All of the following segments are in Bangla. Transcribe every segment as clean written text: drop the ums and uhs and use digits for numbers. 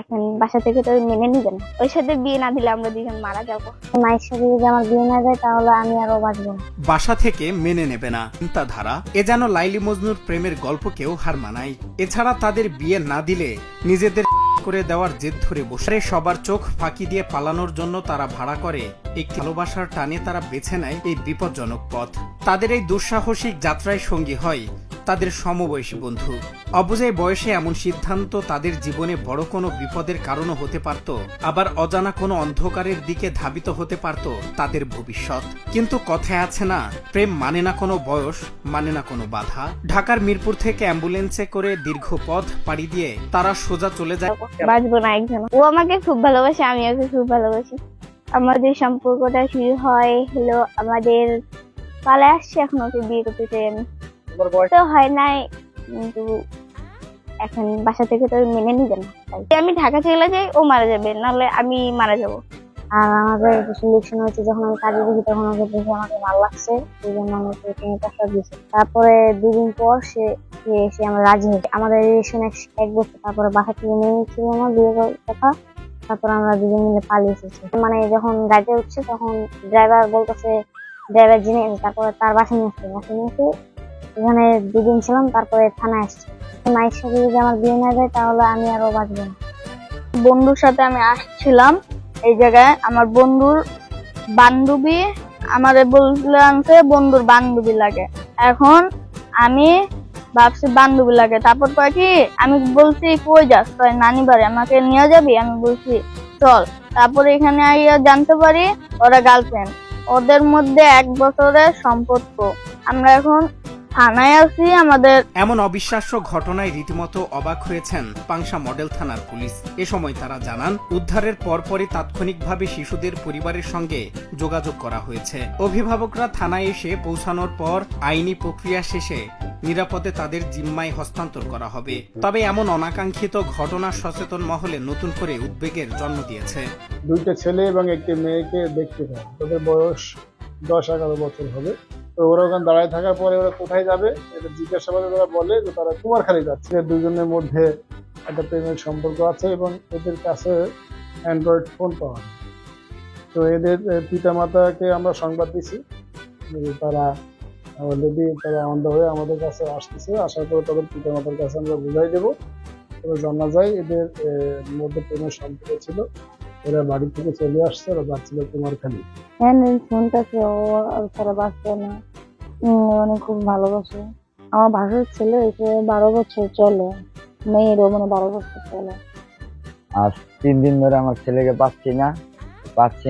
এখন বাসা থেকে তো মেনে নিবে না। ওর সাথে বিয়ে না দিলে আমরা দুজন মারা যাবো। মায়ের সাথে যদি আমার বিয়ে না যায় তাহলে আমি আরো বাঁচবো না। বাসা থেকে মেনে নেবে না চিন্তাধারা, এ যেন লাইলি মজনুর প্রেমের গল্পকেও হার মানায়। এছাড়া তাদের বিয়ে না দিলে নিজেদের করে দেওয়ার জেদ ধরে বসে সবার চোখ ফাঁকি দিয়ে পালানোর জন্য তারা ভাড়া করে একটি ভালোবাসার টানে তারা বেছে নেয় এই বিপজ্জনক পথ। তাদের এই দুঃসাহসিক যাত্রায় সঙ্গী হয় তাদের সমবয়সী বন্ধু। অবুঝে বয়সে এমন সিদ্ধান্ত তাদের জীবনে বড় কোনো বিপদের কারণও হতে পারত, আবার অজানা কোনো অন্ধকারের দিকে ধাবিত হতে পারত তাদের ভবিষ্যৎ। কিন্তু কথায় আছে না, প্রেম মানে না কোনো বয়স, মানে না কোনো বাধা। ঢাকার মিরপুর থেকে অ্যাম্বুলেন্সে করে দীর্ঘ পথ পাড়ি দিয়ে তারা সোজা চলে যায়। বাঁচবো না একজন। ও আমাকে খুব ভালোবাসে, আমি ওকে খুব ভালোবাসি। আমাদের সম্পর্কটা শুরু হয় হলো আমাদের পালায় আসছে, এখন ওকে বিয়ে করতে চাই আমি। তো হয় নাই, কিন্তু এখন বাসা থেকে তো মেনে নিবে না। আমি ঢাকা চলে যাই, ও মারা যাবে, নাহলে আমি মারা যাব। আর আমাদের সিলেকশন হচ্ছে যখন আমি কাজে দেখি তখন ওকে দেখে আমাকে ভালো লাগছে, সেই জন্য আমি ওকে প্রস্তাব দিয়েছি। তারপরে 2 দিন পর সে এসে আমরা রাজি হই। আমাদের রিলেশন 1 বছর, তারপরে বাসা থেকে মেনে নিচ্ছিল না বিয়ে করার কথা। তারপর আমরা দুজন মিলে পালিয়ে এসেছি। মানে যখন গাড়িতে উঠছে তখন ড্রাইভার বলতেছে, ড্রাইভার যিনি, তারপরে তার বাসা নিয়ে এসে এখানে 2 দিন ছিলাম, তারপরে থানায় আসছি। মায়ের সাথে যদি আমার বিয়ে না যায় তাহলে আমি আরো বাঁচবো না। বন্ধুর সাথে আমি আসছিলাম এই জায়গায়, আমার বন্ধুর বান্ধবী আমারে বললে আনছে বন্ধুর বান্ধবী লাগে। এখন আমি ভাবছি বান্ধবী লাগে, তারপর কয় কি আমি বলছি কই যাস, কয় নানি বাড়ি, আমাকে নিয়ে যাবি? আমি বলছি চল। তারপরে এখানে আইয়া জানতে পারি ওরা গার্লফ্রেন্ড, ওদের মধ্যে 1 বছরের সম্পর্ক। আমরা এখন থানায় আছি। আমাদের এমন অবিশ্বাস্য ঘটনায় রীতিমতো অবাক হয়েছেন পাংশা মডেল থানার পুলিশ। এ সময় তারা জানান, উদ্ধারের পরপরই তাৎক্ষণিকভাবে শিশুদের পরিবারের সঙ্গে যোগাযোগ করা হয়েছে। অভিভাবকরা থানায় এসে পৌঁছানোর পর আইনি প্রক্রিয়া শেষে নিরাপদে তাদের জিম্মায় হস্তান্তর করা হবে। তবে এমন অনাকাঙ্ক্ষিত ঘটনা সচেতন মহলে নতুন করে উদ্বেগের জন্ম দিয়েছে। 2টা ছেলে এবং একটি মেয়েকে দেখতে পায়, তাদের বয়স 10-11 বছর হবে। তো ওরা ওখানে দাঁড়ায় থাকার পরে ওরা কোথায় যাবে এটা জিজ্ঞাসাবাদে তারা বলে যে তারা কুমারখালী যাচ্ছে। দুজনের মধ্যে একটা প্রেমের সম্পর্ক আছে এবং এদের কাছে অ্যান্ড্রয়েড ফোন পাওয়া যায়। তো এদের পিতামাতাকে আমরা সংবাদ দিছি যে তারা অলরেডি তারা অন্ধ হয়ে আমাদের কাছে আসতেছে। আসার পরে তাদের পিতামাতার কাছে আমরা বুঝাই দেবো। তবে জানা যায় এদের মধ্যে প্রেমের সম্পর্ক ছিল, এরা বাড়ি থেকে চলে আসছে, ওরা যাচ্ছিল কুমারখালী। ফোনটাকে ও ছাড়া বাঁচবে না, অনেক খুব ভালোবাসে। আমার ভাষার ছেলে এসে 12 বছর চলে, মেয়েরও মানে 12 বছর চলে। আর 3 দিন ধরে আমার ছেলেকে পাচ্ছি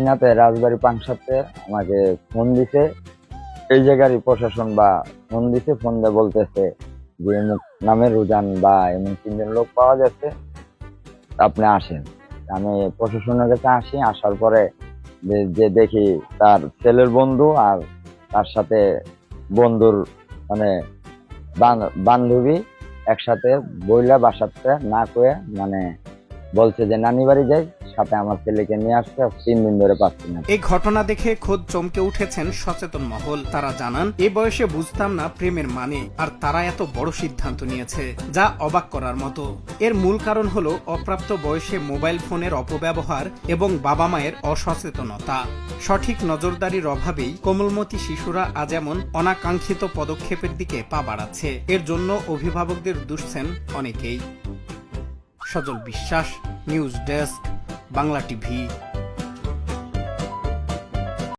না। তো রাজবাড়ি পাংশাতে আমাকে ফোন দিছে, এই জায়গারই প্রশাসন বা ফোন দিছে, ফোন দিয়ে বলতেছে যে এমন নামে রুজান বা এমন 3 জন লোক পাওয়া যাচ্ছে, আপনি আসেন। আমি প্রশাসনের কাছে আসি, আসার পরে যে দেখি তার ছেলের বন্ধু আর তার সাথে বন্ধুর মানে বান্ধবী একসাথে বইলা বাসাতে না কয়ে মানে বলছে যে নানি বাড়ি যাই, সাথে আমার ছেলেকে নিয়ে আসছে, 3 দিন ধরে পাচ্ছি না। এই ঘটনা দেখে খোদ চমকে উঠেছেন সচেতন মহল। তারা জানান, এই বয়সে বুঝতাম না প্রেমের মানে, আর তারা এত বড় সিদ্ধান্ত নিয়েছে যা অবাক করার মতো। এর মূল কারণ হলো অপ্রাপ্ত বয়সে মোবাইল ফোনের অপব্যবহার এবং বাবা মায়ের অসচেতনতা। সঠিক নজরদারির অভাবেই কোমলমতি শিশুরা আজ এমন অনাকাঙ্ক্ষিত পদক্ষেপের দিকে পা বাড়াচ্ছে। এর জন্য অভিভাবকদের দুষছেন অনেকেই। সজল বিশ্বাস, নিউজ ডেস্ক, বাংলা টিভি।